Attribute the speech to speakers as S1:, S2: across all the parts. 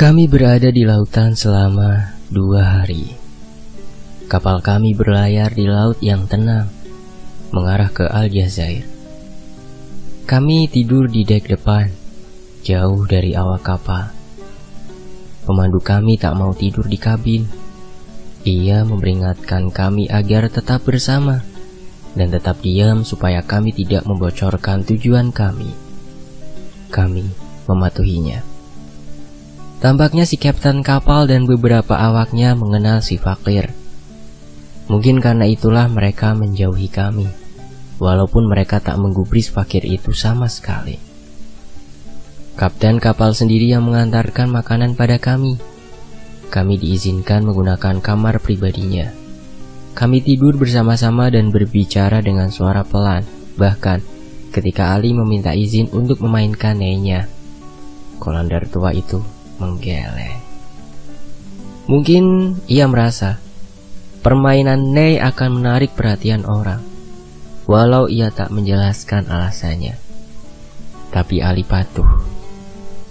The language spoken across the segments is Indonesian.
S1: Kami berada di lautan selama 2 hari. Kapal kami berlayar di laut yang tenang, mengarah ke Aljazair. Kami tidur di dek depan, jauh dari awak kapal. Pemandu kami tak mau tidur di kabin. Ia memperingatkan kami agar tetap bersama dan tetap diam supaya kami tidak membocorkan tujuan kami. Kami mematuhinya. Tampaknya si kapten kapal dan beberapa awaknya mengenal si fakir. Mungkin karena itulah mereka menjauhi kami, walaupun mereka tak menggubris fakir itu sama sekali. Kapten kapal sendiri yang mengantarkan makanan pada kami. Kami diizinkan menggunakan kamar pribadinya. Kami tidur bersama-sama dan berbicara dengan suara pelan. Bahkan ketika Ali meminta izin untuk memainkan neynya, kolandar tua itu menggeleng. Mungkin ia merasa permainan ney akan menarik perhatian orang, walau ia tak menjelaskan alasannya. Tapi Ali patuh.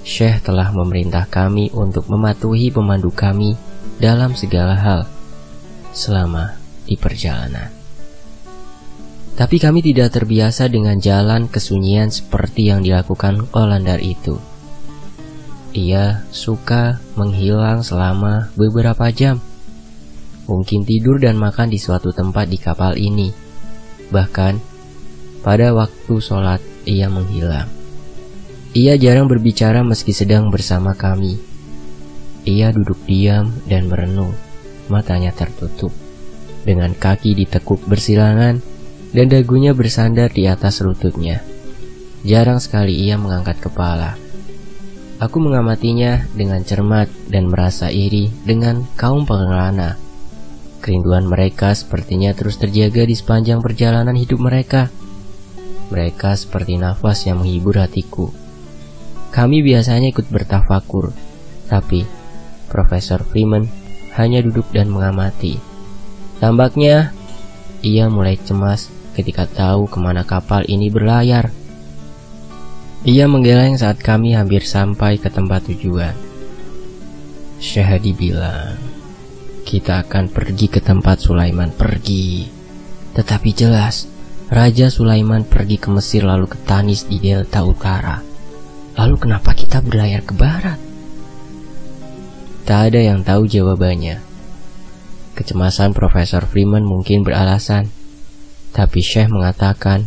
S1: Syekh telah memerintah kami untuk mematuhi pemandu kami dalam segala hal selama di perjalanan. Tapi kami tidak terbiasa dengan jalan kesunyian seperti yang dilakukan kolandar itu. Ia suka menghilang selama beberapa jam. Mungkin tidur dan makan di suatu tempat di kapal ini. Bahkan pada waktu sholat ia menghilang. Ia jarang berbicara meski sedang bersama kami. Ia duduk diam dan merenung, matanya tertutup, dengan kaki ditekuk bersilangan dan dagunya bersandar di atas lututnya. Jarang sekali ia mengangkat kepala. Aku mengamatinya dengan cermat dan merasa iri dengan kaum pengelana. Kerinduan mereka sepertinya terus terjaga di sepanjang perjalanan hidup mereka. Mereka seperti nafas yang menghibur hatiku. Kami biasanya ikut bertafakur, tapi Profesor Freeman hanya duduk dan mengamati. Tampaknya ia mulai cemas ketika tahu kemana kapal ini berlayar. Ia menggeleng saat kami hampir sampai ke tempat tujuan. Syahadi bilang, kita akan pergi ke tempat Sulaiman pergi. Tetapi jelas, Raja Sulaiman pergi ke Mesir lalu ke Tanis di Delta Utara. Lalu kenapa kita berlayar ke barat? Tak ada yang tahu jawabannya. Kecemasan Profesor Freeman mungkin beralasan, tapi Syekh mengatakan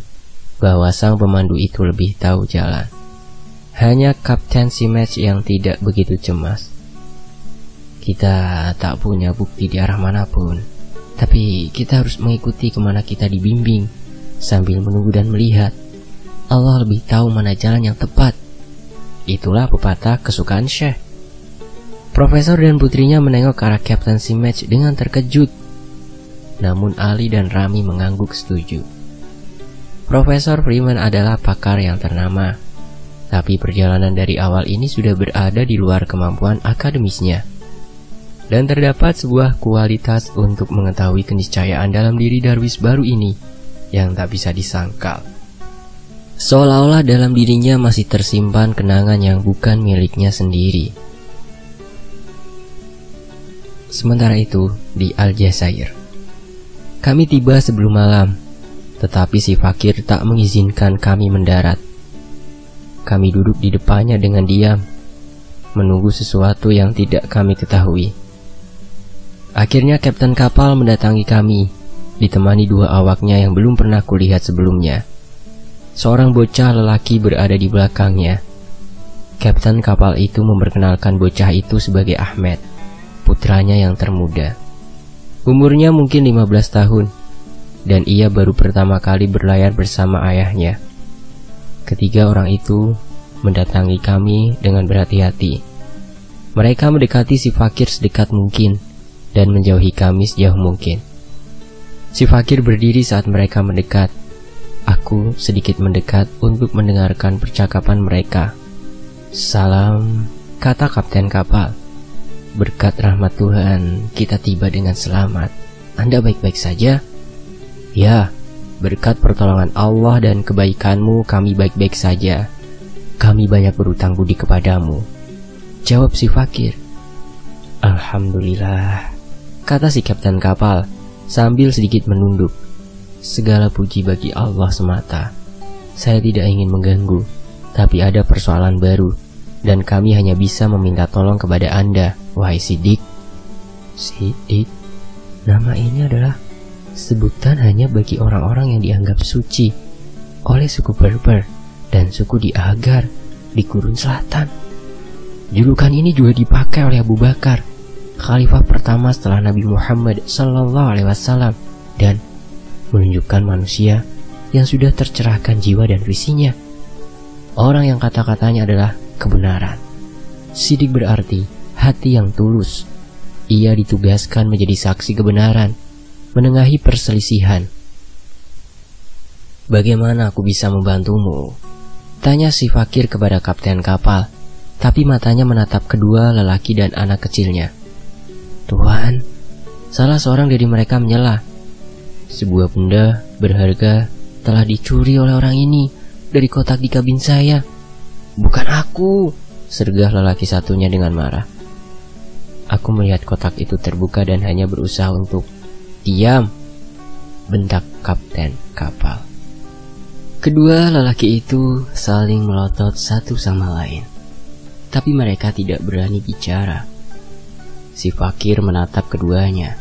S1: bahwa sang pemandu itu lebih tahu jalan. Hanya Kapten Simech yang tidak begitu cemas. Kita tak punya bukti di arah manapun, tapi kita harus mengikuti kemana kita dibimbing sambil menunggu dan melihat. Allah lebih tahu mana jalan yang tepat. Itulah pepatah kesukaan Syekh. Profesor dan putrinya menengok ke arah Kapten Simech dengan terkejut. Namun Ali dan Rami mengangguk setuju. Profesor Freeman adalah pakar yang ternama, tapi perjalanan dari awal ini sudah berada di luar kemampuan akademisnya. Dan terdapat sebuah kualitas untuk mengetahui keniscayaan dalam diri Darwis baru ini yang tak bisa disangkal. Seolah-olah dalam dirinya masih tersimpan kenangan yang bukan miliknya sendiri. Sementara itu, di Aljazair, kami tiba sebelum malam, tetapi si fakir tak mengizinkan kami mendarat. Kami duduk di depannya dengan diam, menunggu sesuatu yang tidak kami ketahui. Akhirnya kapten kapal mendatangi kami, ditemani 2 awaknya yang belum pernah kulihat sebelumnya. Seorang bocah lelaki berada di belakangnya. Kapten kapal itu memperkenalkan bocah itu sebagai Ahmed, putranya yang termuda. Umurnya mungkin 15 tahun, dan ia baru pertama kali berlayar bersama ayahnya. Ketiga orang itu mendatangi kami dengan berhati-hati. Mereka mendekati si fakir sedekat mungkin dan menjauhi kami sejauh mungkin. Si fakir berdiri saat mereka mendekat. Aku sedikit mendekat untuk mendengarkan percakapan mereka. Salam, kata kapten kapal. Berkat rahmat Tuhan, kita tiba dengan selamat. Anda baik-baik saja? Ya, berkat pertolongan Allah dan kebaikanmu kami baik-baik saja. Kami banyak berutang budi kepadamu. jawab si fakir. Alhamdulillah, kata si kapten kapal sambil sedikit menunduk. Segala puji bagi Allah semata. Saya tidak ingin mengganggu, tapi ada persoalan baru, dan kami hanya bisa meminta tolong kepada Anda, wahai Sidik. Sidik? Nama ini adalah sebutan hanya bagi orang-orang yang dianggap suci oleh suku Berber dan suku di Agar di Gurun Selatan. Julukan ini juga dipakai oleh Abu Bakar, khalifah pertama setelah Nabi Muhammad SAW, dan menunjukkan manusia yang sudah tercerahkan jiwa dan visinya. Orang yang kata-katanya adalah kebenaran. Sidik berarti hati yang tulus. Ia ditugaskan menjadi saksi kebenaran, menengahi perselisihan. Bagaimana aku bisa membantumu? Tanya si fakir kepada kapten kapal, tapi matanya menatap kedua lelaki dan anak kecilnya. Tuhan, salah seorang dari mereka menyela. Sebuah benda berharga telah dicuri oleh orang ini dari kotak di kabin saya. Bukan aku, sergah lelaki satunya dengan marah. Aku melihat kotak itu terbuka dan hanya berusaha untuk diam, bentak kapten kapal. Kedua lelaki itu saling melotot satu sama lain, tapi mereka tidak berani bicara. Si fakir menatap keduanya.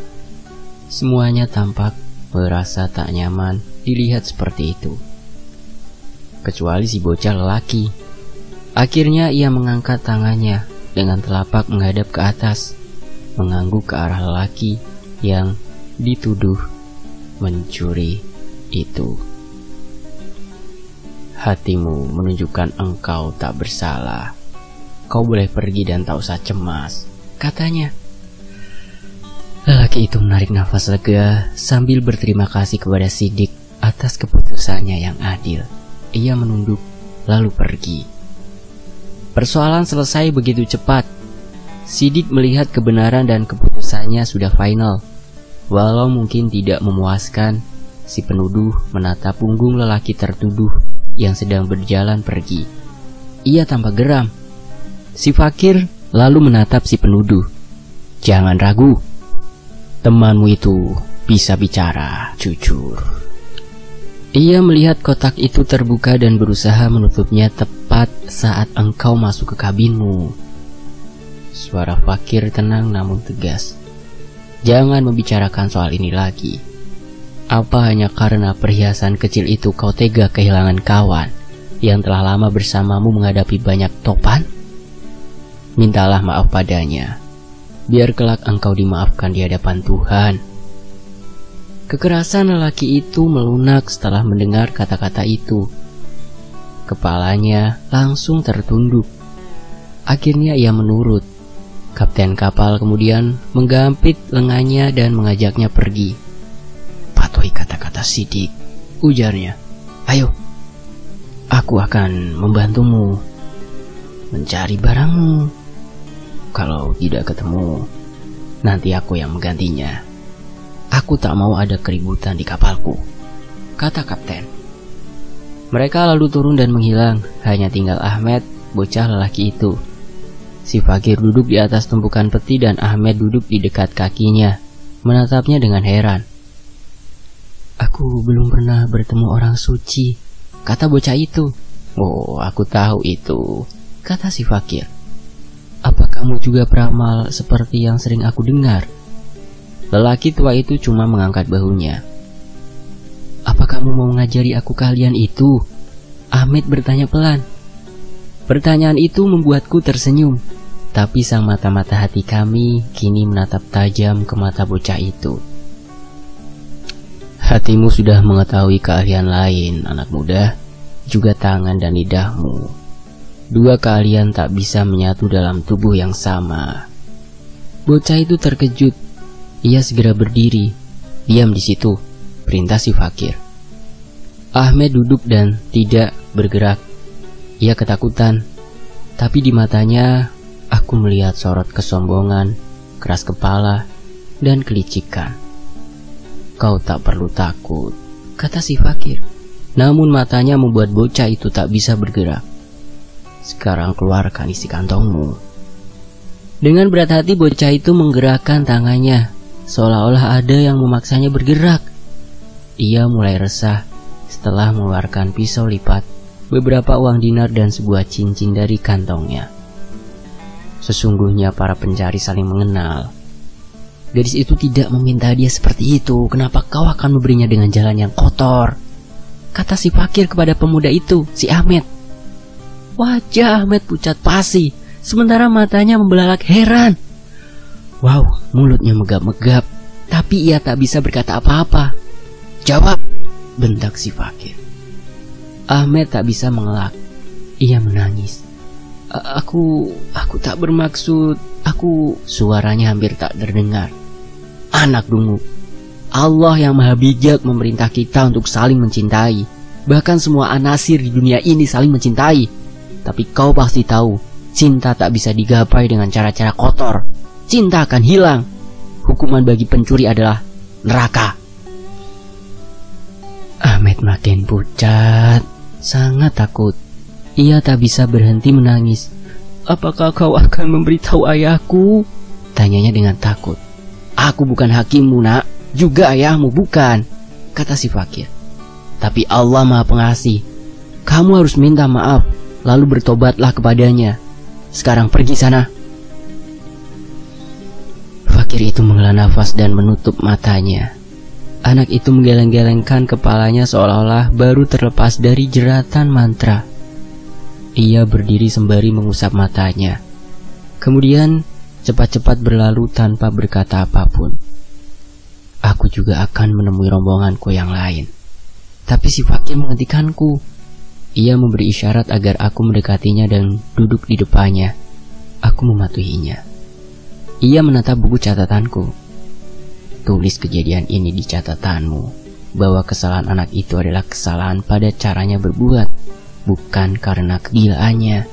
S1: Semuanya tampak merasa tak nyaman dilihat seperti itu, kecuali si bocah lelaki. Akhirnya ia mengangkat tangannya dengan telapak menghadap ke atas, mengangguk ke arah lelaki yang dituduh mencuri itu. Hatimu menunjukkan engkau tak bersalah. Kau boleh pergi dan tak usah cemas, katanya. Lelaki itu menarik nafas lega sambil berterima kasih kepada Sidik atas keputusannya yang adil. Ia menunduk lalu pergi. Persoalan selesai begitu cepat. Sidik melihat kebenaran dan keputusannya sudah final. Walau mungkin tidak memuaskan, si penuduh menatap punggung lelaki tertuduh yang sedang berjalan pergi. Ia tampak geram. Si fakir lalu menatap si penuduh. Jangan ragu, temanmu itu bisa bicara jujur. Ia melihat kotak itu terbuka dan berusaha menutupnya tepat saat engkau masuk ke kabinmu. Suara fakir tenang namun tegas. Jangan membicarakan soal ini lagi. Apa hanya karena perhiasan kecil itu kau tega kehilangan kawan yang telah lama bersamamu menghadapi banyak topan? Mintalah maaf padanya, biar kelak engkau dimaafkan di hadapan Tuhan. Kekerasan lelaki itu melunak setelah mendengar kata-kata itu. Kepalanya langsung tertunduk. Akhirnya ia menurut. Kapten kapal kemudian menggampit lengannya dan mengajaknya pergi. Patuhi kata-kata Sidik, ujarnya. Ayo, aku akan membantumu mencari barangmu. Kalau tidak ketemu, nanti aku yang menggantinya. Aku tak mau ada keributan di kapalku, kata kapten. Mereka lalu turun dan menghilang. Hanya tinggal Ahmed, bocah lelaki itu. Si fakir duduk di atas tumpukan peti dan Ahmed duduk di dekat kakinya, menatapnya dengan heran. Aku belum pernah bertemu orang suci, kata bocah itu. Oh, aku tahu itu, kata si fakir. Apa kamu juga beramal seperti yang sering aku dengar? Lelaki tua itu cuma mengangkat bahunya. Apa kamu mau ngajari aku kalian itu? Ahmed bertanya pelan. Pertanyaan itu membuatku tersenyum, tapi sang mata-mata hati kami kini menatap tajam ke mata bocah itu. Hatimu sudah mengetahui keahlian lain, anak muda, juga tangan dan lidahmu. Dua keahlian tak bisa menyatu dalam tubuh yang sama. Bocah itu terkejut. Ia segera berdiri. Diam di situ, perintah si fakir. Ahmed duduk dan tidak bergerak. Ia ketakutan, tapi di matanya aku melihat sorot kesombongan, keras kepala, dan kelicikan. Kau tak perlu takut, kata si fakir. Namun matanya membuat bocah itu tak bisa bergerak. Sekarang keluarkan isi kantongmu. Dengan berat hati bocah itu menggerakkan tangannya, seolah-olah ada yang memaksanya bergerak. Ia mulai resah setelah mengeluarkan pisau lipat, beberapa uang dinar dan sebuah cincin dari kantongnya. Sesungguhnya para pencari saling mengenal. Gadis itu tidak meminta dia seperti itu. Kenapa kau akan memberinya dengan jalan yang kotor? Kata si fakir kepada pemuda itu, si Ahmed. Wajah Ahmed pucat pasi, sementara matanya membelalak heran. Wow, mulutnya megap-megap, tapi ia tak bisa berkata apa-apa. Jawab, bentak si fakir. Ahmed tak bisa mengelak. Ia menangis. Aku tak bermaksud. Suaranya hampir tak terdengar. Anak dungu, Allah yang maha bijak memerintah kita untuk saling mencintai. Bahkan semua anasir di dunia ini saling mencintai. Tapi kau pasti tahu, cinta tak bisa digapai dengan cara-cara kotor. Cinta akan hilang. Hukuman bagi pencuri adalah neraka. Ahmed makin pucat, sangat takut. Ia tak bisa berhenti menangis. Apakah kau akan memberitahu ayahku? Tanyanya dengan takut. Aku bukan hakimmu, nak. Juga ayahmu bukan, kata si fakir. Tapi Allah maha pengasih. Kamu harus minta maaf, lalu bertobatlah kepadanya. Sekarang pergi sana. Fakir itu menghela nafas dan menutup matanya. Anak itu menggeleng-gelengkan kepalanya seolah-olah baru terlepas dari jeratan mantra. Ia berdiri sembari mengusap matanya. Kemudian cepat-cepat berlalu tanpa berkata apapun. Aku juga akan menemui rombonganku yang lain. Tapi si fakir menghentikanku. Ia memberi isyarat agar aku mendekatinya dan duduk di depannya. Aku mematuhinya. Ia menatap buku catatanku. Tulis kejadian ini di catatanmu, bahwa kesalahan anak itu adalah kesalahan pada caranya berbuat, bukan karena kegilaannya.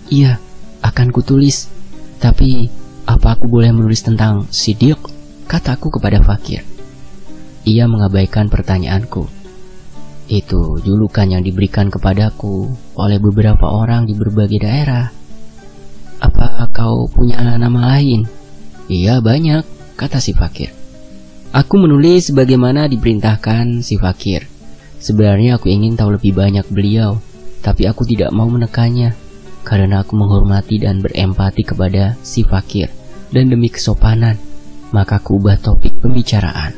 S1: Iya, akan kutulis. Tapi, apa aku boleh menulis tentang Siddiq? Kataku kepada fakir. Ia mengabaikan pertanyaanku. Itu julukan yang diberikan kepadaku oleh beberapa orang di berbagai daerah. Apa kau punya nama lain? Iya, banyak, kata si fakir. Aku menulis sebagaimana diperintahkan si fakir. Sebenarnya aku ingin tahu lebih banyak beliau, tapi aku tidak mau menekannya, karena aku menghormati dan berempati kepada si fakir. Dan demi kesopanan, maka aku ubah topik pembicaraan.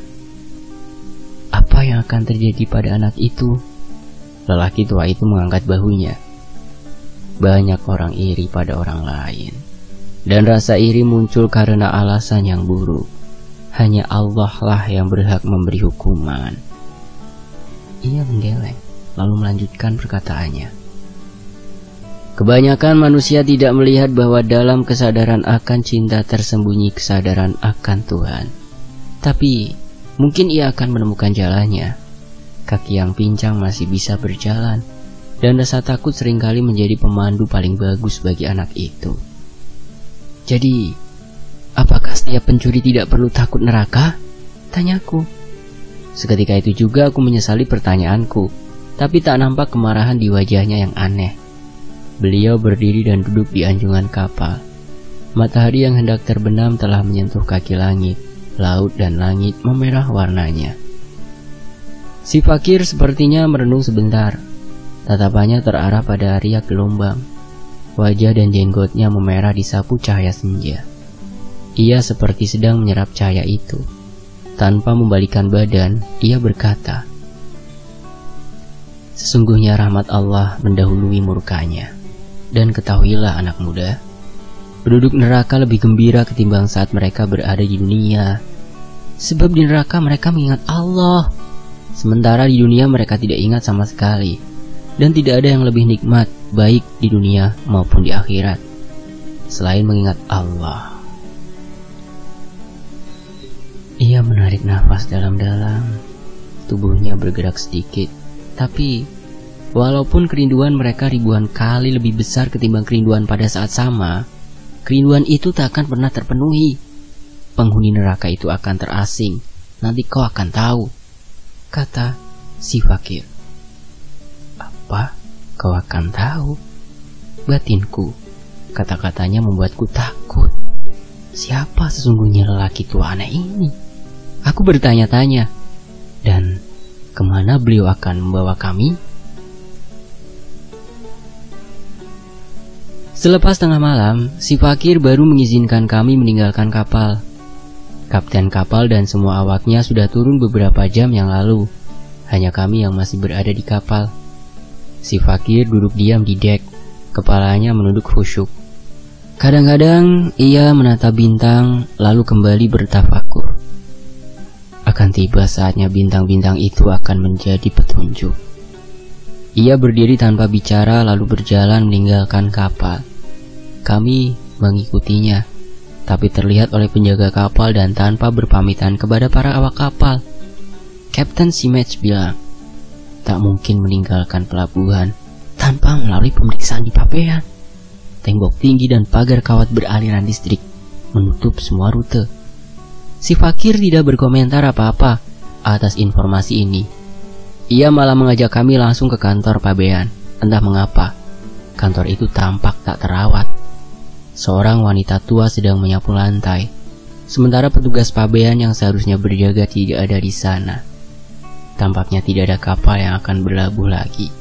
S1: Apa yang akan terjadi pada anak itu? Lelaki tua itu mengangkat bahunya. Banyak orang iri pada orang lain, dan rasa iri muncul karena alasan yang buruk. Hanya Allah lah yang berhak memberi hukuman. Ia menggeleng, lalu melanjutkan perkataannya. Kebanyakan manusia tidak melihat bahwa dalam kesadaran akan cinta tersembunyi kesadaran akan Tuhan. Tapi mungkin ia akan menemukan jalannya. Kaki yang pincang masih bisa berjalan, dan rasa takut seringkali menjadi pemandu paling bagus bagi anak itu. Jadi, apakah setiap pencuri tidak perlu takut neraka? Tanyaku. Seketika itu juga aku menyesali pertanyaanku, tapi tak nampak kemarahan di wajahnya yang aneh. Beliau berdiri dan duduk di anjungan kapal. Matahari yang hendak terbenam telah menyentuh kaki langit. Laut dan langit memerah warnanya. Si fakir sepertinya merenung sebentar. Tatapannya terarah pada riak gelombang. Wajah dan jenggotnya memerah disapu cahaya senja. Ia seperti sedang menyerap cahaya itu. Tanpa membalikkan badan, ia berkata, sesungguhnya rahmat Allah mendahului murkanya. Dan ketahuilah anak muda, penduduk neraka lebih gembira ketimbang saat mereka berada di dunia. Sebab di neraka mereka mengingat Allah, sementara di dunia mereka tidak ingat sama sekali. Dan tidak ada yang lebih nikmat, baik di dunia maupun di akhirat, selain mengingat Allah. Ia menarik nafas dalam-dalam. Tubuhnya bergerak sedikit. Tapi walaupun kerinduan mereka ribuan kali lebih besar ketimbang kerinduan pada saat sama, kerinduan itu tak akan pernah terpenuhi. Penghuni neraka itu akan terasing. Nanti kau akan tahu, kata si fakir. Apa kau akan tahu? Batinku. Kata-katanya membuatku takut.
S2: siapa sesungguhnya lelaki tua aneh ini? Aku bertanya-tanya. Dan kemana beliau akan membawa kami? Selepas tengah malam, si fakir baru mengizinkan kami meninggalkan kapal. Kapten kapal dan semua awaknya sudah turun beberapa jam yang lalu. Hanya kami yang masih berada di kapal. Si fakir duduk diam di dek, kepalanya menunduk khusyuk. Kadang-kadang ia menatap bintang lalu kembali bertafakur. Akan tiba saatnya bintang-bintang itu akan menjadi petunjuk. Ia berdiri tanpa bicara lalu berjalan meninggalkan kapal. Kami mengikutinya, tapi terlihat oleh penjaga kapal dan tanpa berpamitan kepada para awak kapal. Kapten Simage bilang, tak mungkin meninggalkan pelabuhan tanpa melalui pemeriksaan di Papean. Tembok tinggi dan pagar kawat beraliran listrik menutup semua rute. Si fakir tidak berkomentar apa-apa atas informasi ini. Ia malah mengajak kami langsung ke kantor Pabean. Entah mengapa, kantor itu tampak tak terawat. Seorang wanita tua sedang menyapu lantai, sementara petugas Pabean yang seharusnya berjaga tidak ada di sana. Tampaknya tidak ada kapal yang akan berlabuh lagi.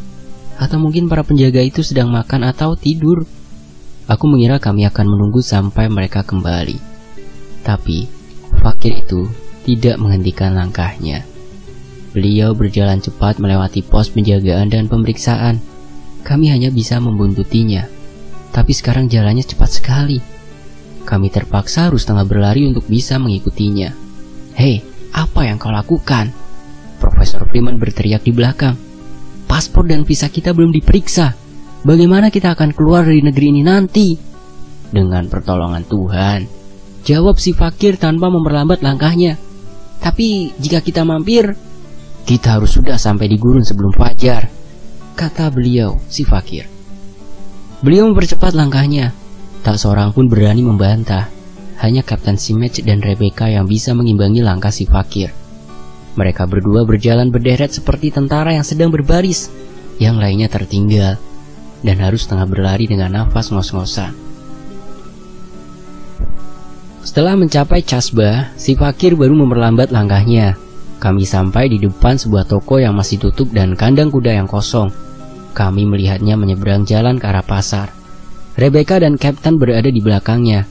S2: Atau mungkin para penjaga itu sedang makan atau tidur. Aku mengira kami akan menunggu sampai mereka kembali. Tapi fakir itu tidak menghentikan langkahnya. Beliau berjalan cepat melewati pos penjagaan dan pemeriksaan. Kami hanya bisa membuntutinya. Tapi sekarang jalannya cepat sekali. Kami terpaksa harus tengah berlari untuk bisa mengikutinya. Hei, apa yang kau lakukan? Profesor Freeman berteriak di belakang. Paspor dan visa kita belum diperiksa. Bagaimana kita akan keluar dari negeri ini nanti? Dengan pertolongan Tuhan, jawab si fakir tanpa memperlambat langkahnya. Tapi jika kita mampir, kita harus sudah sampai di gurun sebelum fajar, kata beliau, si fakir. Beliau mempercepat langkahnya. Tak seorang pun berani membantah. Hanya Kapten Simage dan Rebecca yang bisa mengimbangi langkah si fakir. Mereka berdua berjalan berderet seperti tentara yang sedang berbaris. Yang lainnya tertinggal dan harus tengah berlari dengan nafas ngos-ngosan. Setelah mencapai Casbah, si fakir baru memperlambat langkahnya. Kami sampai di depan sebuah toko yang masih tutup dan kandang kuda yang kosong. Kami melihatnya menyeberang jalan ke arah pasar. Rebecca dan Kapten berada di belakangnya.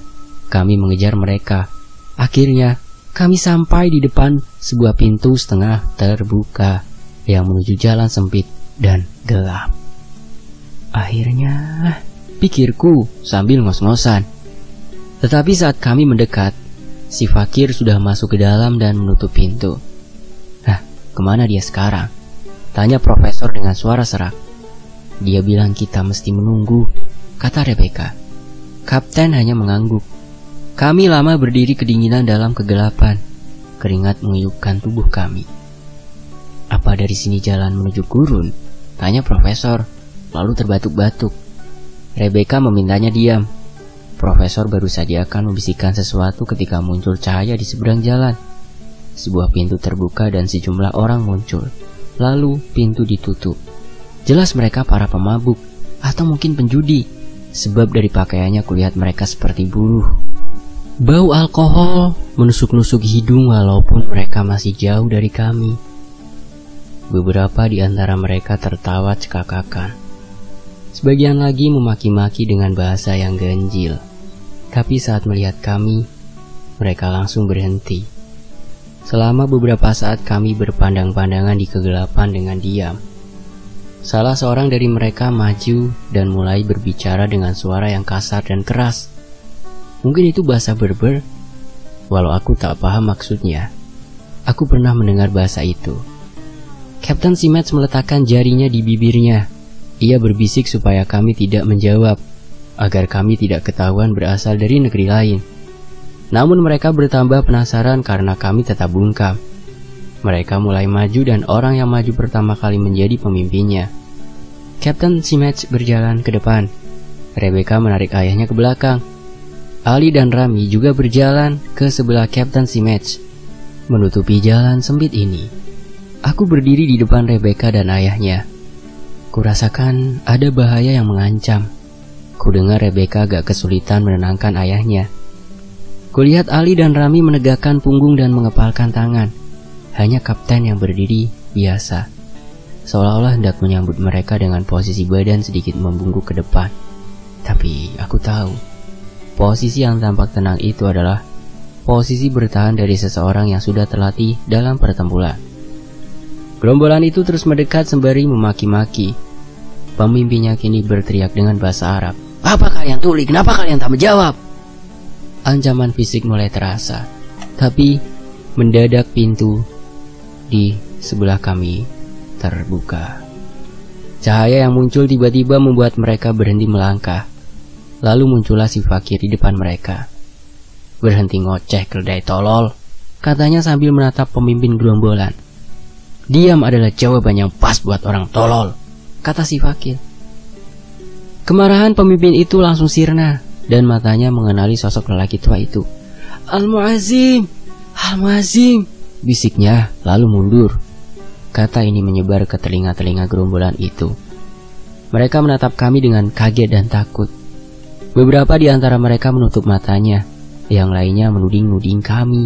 S2: Kami mengejar mereka. Akhirnya, kami sampai di depan sebuah pintu setengah terbuka yang menuju jalan sempit dan gelap. Akhirnya, pikirku sambil ngos-ngosan. Tetapi saat kami mendekat, si fakir sudah masuk ke dalam dan menutup pintu. Nah, kemana dia sekarang? Tanya profesor dengan suara serak. Dia bilang kita mesti menunggu, kata Rebecca. Kapten hanya mengangguk. Kami lama berdiri kedinginan dalam kegelapan. Keringat mengiupkan tubuh kami. Apa dari sini jalan menuju gurun? Tanya profesor, lalu terbatuk-batuk. Rebecca memintanya diam. Profesor baru saja akan membisikkan sesuatu ketika muncul cahaya di seberang jalan. Sebuah pintu terbuka dan sejumlah orang muncul. Lalu pintu ditutup. Jelas mereka para pemabuk atau mungkin penjudi, sebab dari pakaiannya kulihat mereka seperti buruh. Bau alkohol menusuk-nusuk hidung walaupun mereka masih jauh dari kami. Beberapa di antara mereka tertawa cekakakan. Sebagian lagi memaki-maki dengan bahasa yang ganjil. Tapi saat melihat kami, mereka langsung berhenti. Selama beberapa saat kami berpandang-pandangan di kegelapan dengan diam. Salah seorang dari mereka maju dan mulai berbicara dengan suara yang kasar dan keras. Mungkin itu bahasa Berber, walau aku tak paham maksudnya. Aku pernah mendengar bahasa itu. Kapten Simage meletakkan jarinya di bibirnya. Ia berbisik supaya kami tidak menjawab, agar kami tidak ketahuan berasal dari negeri lain. Namun mereka bertambah penasaran karena kami tetap bungkam. Mereka mulai maju dan orang yang maju pertama kali menjadi pemimpinnya. Kapten Simage berjalan ke depan. Rebecca menarik ayahnya ke belakang. Ali dan Rami juga berjalan ke sebelah Kapten Simage. Menutupi jalan sempit ini, aku berdiri di depan Rebecca dan ayahnya. Kurasakan ada bahaya yang mengancam. Kudengar Rebecca agak kesulitan menenangkan ayahnya. Kulihat Ali dan Rami menegakkan punggung dan mengepalkan tangan. Hanya kapten yang berdiri biasa, seolah-olah hendak menyambut mereka dengan posisi badan sedikit membungkuk ke depan. Tapi aku tahu, posisi yang tampak tenang itu adalah posisi bertahan dari seseorang yang sudah terlatih dalam pertempuran. Gerombolan itu terus mendekat sembari memaki-maki. Pemimpinnya kini berteriak dengan bahasa Arab. "Apa kalian tuli? Kenapa kalian tak menjawab?" Ancaman fisik mulai terasa. Tapi mendadak pintu di sebelah kami terbuka. Cahaya yang muncul tiba-tiba membuat mereka berhenti melangkah. Lalu muncullah si fakir di depan mereka. "Berhenti ngoceh, keledai tolol," katanya sambil menatap pemimpin gerombolan. "Diam adalah jawaban yang pas buat orang tolol," kata si fakir. Kemarahan pemimpin itu langsung sirna dan matanya mengenali sosok lelaki tua itu. "Al-Mu'azzim, Al-Mu'azzim," bisiknya lalu mundur. Kata ini menyebar ke telinga-telinga gerombolan itu. Mereka menatap kami dengan kaget dan takut. Beberapa di antara mereka menutup matanya, yang lainnya menuding-nuding kami.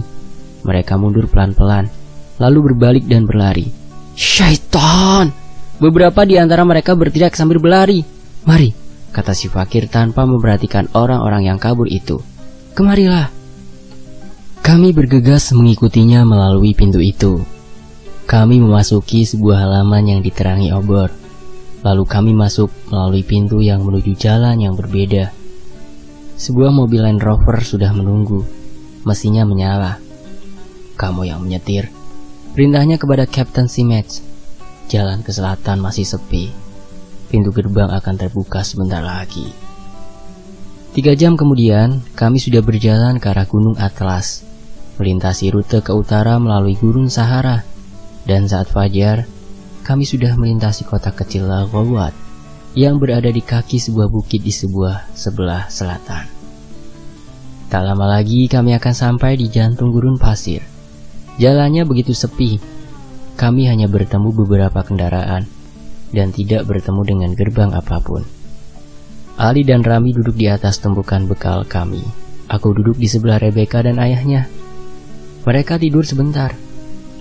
S2: Mereka mundur pelan-pelan, lalu berbalik dan berlari. "Syaitan!" Beberapa di antara mereka berteriak sambil berlari. "Mari," kata si fakir tanpa memperhatikan orang-orang yang kabur itu. "Kemarilah." Kami bergegas mengikutinya melalui pintu itu. Kami memasuki sebuah halaman yang diterangi obor. Lalu kami masuk melalui pintu yang menuju jalan yang berbeda. Sebuah mobil Land Rover sudah menunggu. Mesinnya menyala. "Kamu yang menyetir," perintahnya kepada Kapten Simets. Jalan ke selatan masih sepi. Pintu gerbang akan terbuka sebentar lagi. 3 jam kemudian, kami sudah berjalan ke arah Gunung Atlas, melintasi rute ke utara melalui Gurun Sahara, dan saat fajar, kami sudah melintasi kota kecil Laghawat yang berada di kaki sebuah bukit di sebelah selatan. Tak lama lagi kami akan sampai di jantung gurun pasir. Jalannya begitu sepi. Kami hanya bertemu beberapa kendaraan dan tidak bertemu dengan gerbang apapun. Ali dan Rami duduk di atas tumpukan bekal kami. Aku duduk di sebelah Rebecca dan ayahnya. Mereka tidur sebentar,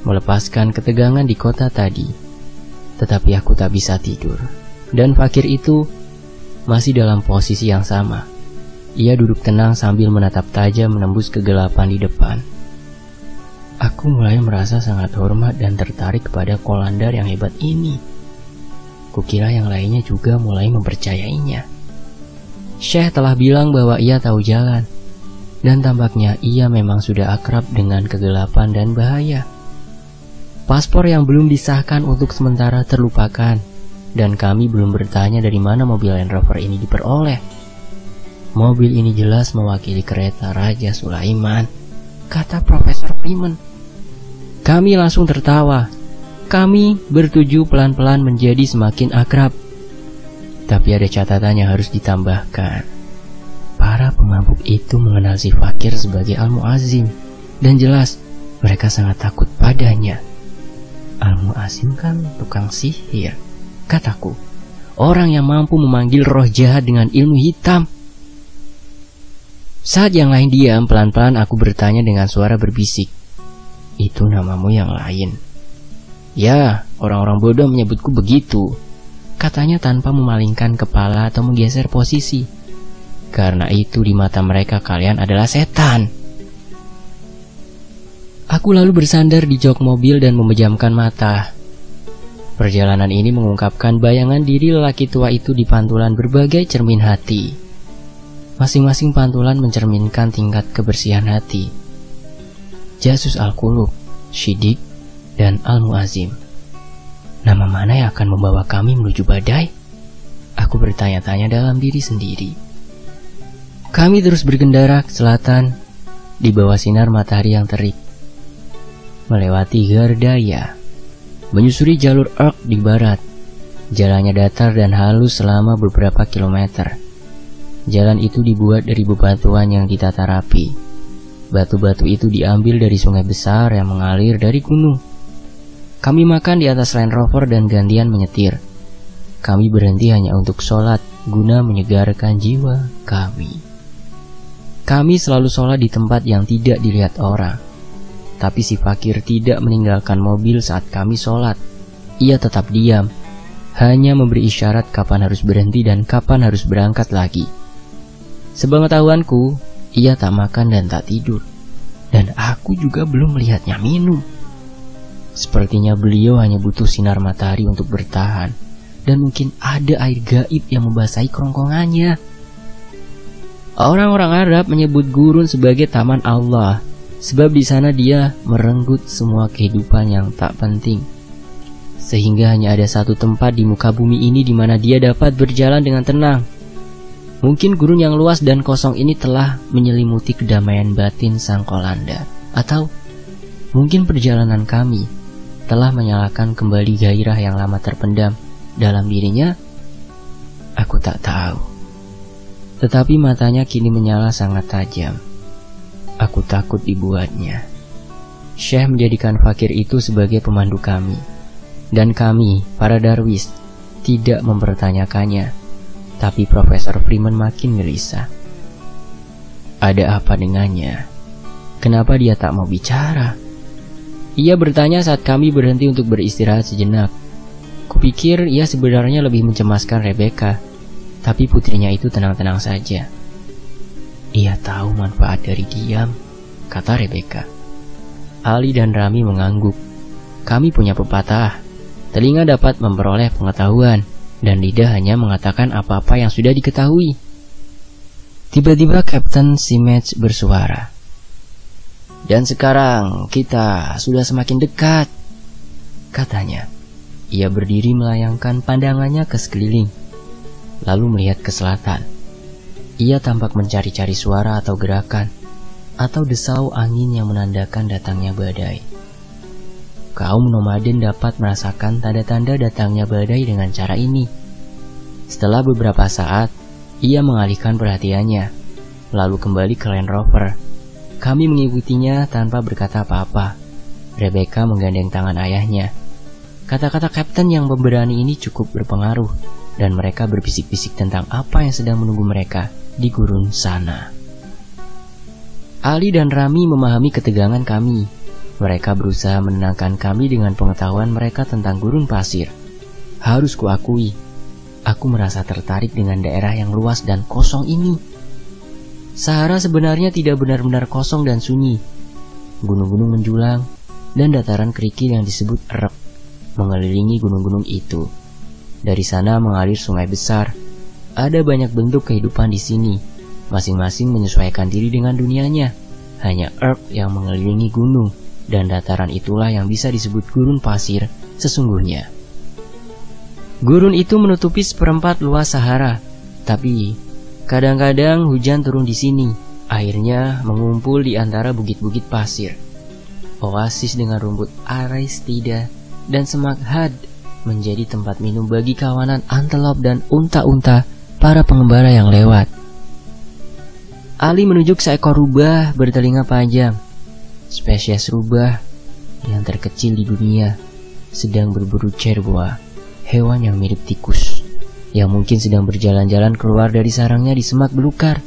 S2: melepaskan ketegangan di kota tadi. Tetapi aku tak bisa tidur. Dan fakir itu masih dalam posisi yang sama. Ia duduk tenang sambil menatap tajam menembus kegelapan di depan. Aku mulai merasa sangat hormat dan tertarik kepada Qolandar yang hebat ini. Kukira yang lainnya juga mulai mempercayainya. Syekh telah bilang bahwa ia tahu jalan, dan tampaknya ia memang sudah akrab dengan kegelapan dan bahaya. Paspor yang belum disahkan untuk sementara terlupakan, dan kami belum bertanya dari mana mobil Land Rover ini diperoleh. "Mobil ini jelas mewakili kereta Raja Sulaiman," kata Profesor Freeman. Kami langsung tertawa. Kami bertuju pelan-pelan menjadi semakin akrab. Tapi ada catatan yang harus ditambahkan. Para pemabuk itu mengenal si fakir sebagai Al-Mu'azzim, dan jelas mereka sangat takut padanya. "Al-Mu'azzim kan tukang sihir," kataku. "Orang yang mampu memanggil roh jahat dengan ilmu hitam." Saat yang lain diam, pelan-pelan aku bertanya dengan suara berbisik, "Itu namamu yang lain?" "Ya, orang-orang bodoh menyebutku begitu," katanya tanpa memalingkan kepala atau menggeser posisi. "Karena itu di mata mereka kalian adalah setan." Aku lalu bersandar di jok mobil dan memejamkan mata. Perjalanan ini mengungkapkan bayangan diri lelaki tua itu di pantulan berbagai cermin hati. Masing-masing pantulan mencerminkan tingkat kebersihan hati. Jasus Al-Qulub, Syidik, dan Al-Mu'azzim. Nama mana yang akan membawa kami menuju badai? Aku bertanya-tanya dalam diri sendiri. Kami terus berkendara ke selatan, di bawah sinar matahari yang terik. Melewati Gardaya, menyusuri jalur Urk di barat. Jalannya datar dan halus selama beberapa kilometer. Jalan itu dibuat dari bebatuan yang ditata rapi. Batu-batu itu diambil dari sungai besar yang mengalir dari gunung. Kami makan di atas Land Rover dan gantian menyetir. Kami berhenti hanya untuk sholat guna menyegarkan jiwa kami. Kami selalu sholat di tempat yang tidak dilihat orang. Tapi si fakir tidak meninggalkan mobil saat kami sholat. Ia tetap diam, hanya memberi isyarat kapan harus berhenti dan kapan harus berangkat lagi. Sepengetahuanku, ia tak makan dan tak tidur. Dan aku juga belum melihatnya minum. Sepertinya beliau hanya butuh sinar matahari untuk bertahan. Dan mungkin ada air gaib yang membasahi kerongkongannya. Orang-orang Arab menyebut gurun sebagai taman Allah, sebab di sana dia merenggut semua kehidupan yang tak penting. Sehingga hanya ada satu tempat di muka bumi ini di mana dia dapat berjalan dengan tenang. Mungkin gurun yang luas dan kosong ini telah menyelimuti kedamaian batin sang kolanda. Atau mungkin perjalanan kami telah menyalakan kembali gairah yang lama terpendam dalam dirinya. Aku tak tahu. Tetapi matanya kini menyala sangat tajam. Aku takut dibuatnya. Syekh menjadikan fakir itu sebagai pemandu kami. Dan kami, para darwis, tidak mempertanyakannya. Tapi Profesor Freeman makin gelisah. Ada apa dengannya? Kenapa dia tak mau bicara? Ia bertanya saat kami berhenti untuk beristirahat sejenak. Kupikir ia sebenarnya lebih mencemaskan Rebecca, tapi putrinya itu tenang-tenang saja. Ia tahu manfaat dari diam, kata Rebecca. Ali dan Rami mengangguk. Kami punya pepatah, telinga dapat memperoleh pengetahuan, dan lidah hanya mengatakan apa-apa yang sudah diketahui. Tiba-tiba Kapten Simage bersuara. Dan sekarang kita sudah semakin dekat, katanya. Ia berdiri melayangkan pandangannya ke sekeliling, lalu melihat ke selatan. Ia tampak mencari-cari suara atau gerakan, atau desau angin yang menandakan datangnya badai. Kaum nomaden dapat merasakan tanda-tanda datangnya badai dengan cara ini. Setelah beberapa saat, ia mengalihkan perhatiannya, lalu kembali ke Land Rover. Kami mengikutinya tanpa berkata apa-apa. Rebecca menggandeng tangan ayahnya. Kata-kata kapten yang pemberani ini cukup berpengaruh, dan mereka berbisik-bisik tentang apa yang sedang menunggu mereka di gurun sana. Ali dan Rami memahami ketegangan kami. Mereka berusaha menenangkan kami dengan pengetahuan mereka tentang gurun pasir. Harus kuakui, aku merasa tertarik dengan daerah yang luas dan kosong ini. Sahara sebenarnya tidak benar-benar kosong dan sunyi. Gunung-gunung menjulang, dan dataran kerikil yang disebut Erep mengelilingi gunung-gunung itu. Dari sana mengalir sungai besar. Ada banyak bentuk kehidupan di sini, masing-masing menyesuaikan diri dengan dunianya. Hanya Erep yang mengelilingi gunung, dan dataran itulah yang bisa disebut gurun pasir sesungguhnya. Gurun itu menutupi seperempat luas Sahara, tapi kadang-kadang hujan turun di sini. Airnya mengumpul di antara bukit-bukit pasir. Oasis dengan rumput aristida dan semak had menjadi tempat minum bagi kawanan antelop dan unta-unta para pengembara yang lewat. Ali menunjuk seekor rubah bertelinga panjang. Spesies rubah yang terkecil di dunia sedang berburu cerboa, hewan yang mirip tikus, yang mungkin sedang berjalan-jalan keluar dari sarangnya di semak belukar.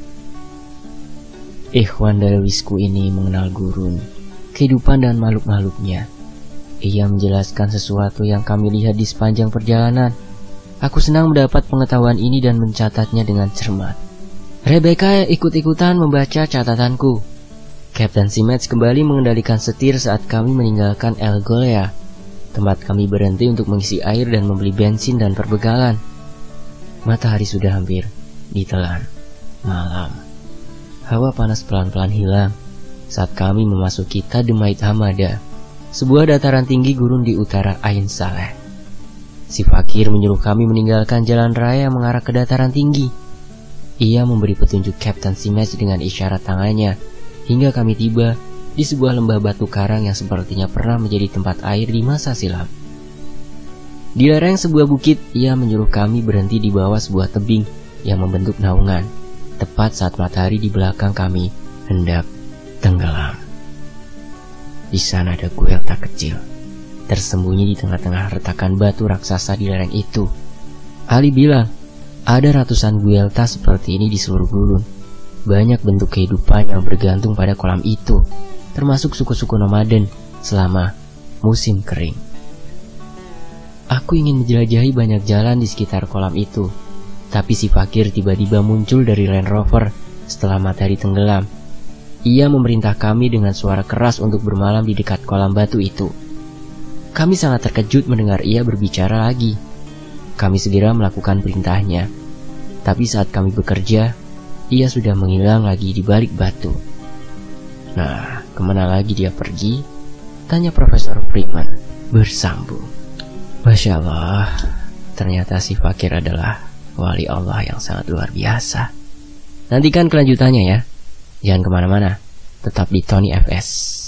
S2: Ikhwan darwisku ini mengenal gurun, kehidupan dan makhluk-makhluknya. Ia menjelaskan sesuatu yang kami lihat di sepanjang perjalanan. Aku senang mendapat pengetahuan ini dan mencatatnya dengan cermat. Rebecca ikut-ikutan membaca catatanku. Kapten Simage kembali mengendalikan setir saat kami meninggalkan El Golea, tempat kami berhenti untuk mengisi air dan membeli bensin dan perbekalan. Matahari sudah hampir ditelan malam. Hawa panas pelan-pelan hilang saat kami memasuki Tademait Hamada, sebuah dataran tinggi gurun di utara Ain Saleh. Si fakir menyuruh kami meninggalkan jalan raya yang mengarah ke dataran tinggi. Ia memberi petunjuk Kapten Simage dengan isyarat tangannya, hingga kami tiba di sebuah lembah batu karang yang sepertinya pernah menjadi tempat air di masa silam. Di lereng sebuah bukit, ia menyuruh kami berhenti di bawah sebuah tebing yang membentuk naungan, tepat saat matahari di belakang kami hendak tenggelam. Di sana ada guel tak kecil, tersembunyi di tengah-tengah retakan batu raksasa di lereng itu. Ali bilang, ada ratusan guelta seperti ini di seluruh gurun.
S1: banyak bentuk kehidupan yang bergantung pada kolam itu, termasuk suku-suku nomaden selama musim kering. Aku ingin menjelajahi banyak jalan di sekitar kolam itu, tapi si fakir tiba-tiba muncul dari Land Rover setelah matahari tenggelam. Ia memerintah kami dengan suara keras untuk bermalam di dekat kolam batu itu. Kami sangat terkejut mendengar ia berbicara lagi. Kami segera melakukan perintahnya, tapi saat kami bekerja, ia sudah menghilang lagi di balik batu. Nah, kemana lagi dia pergi? Tanya Profesor Freeman bersambung. Masya Allah, ternyata si fakir adalah wali Allah yang sangat luar biasa. Nantikan kelanjutannya ya. Jangan kemana-mana, tetap di Tony FS.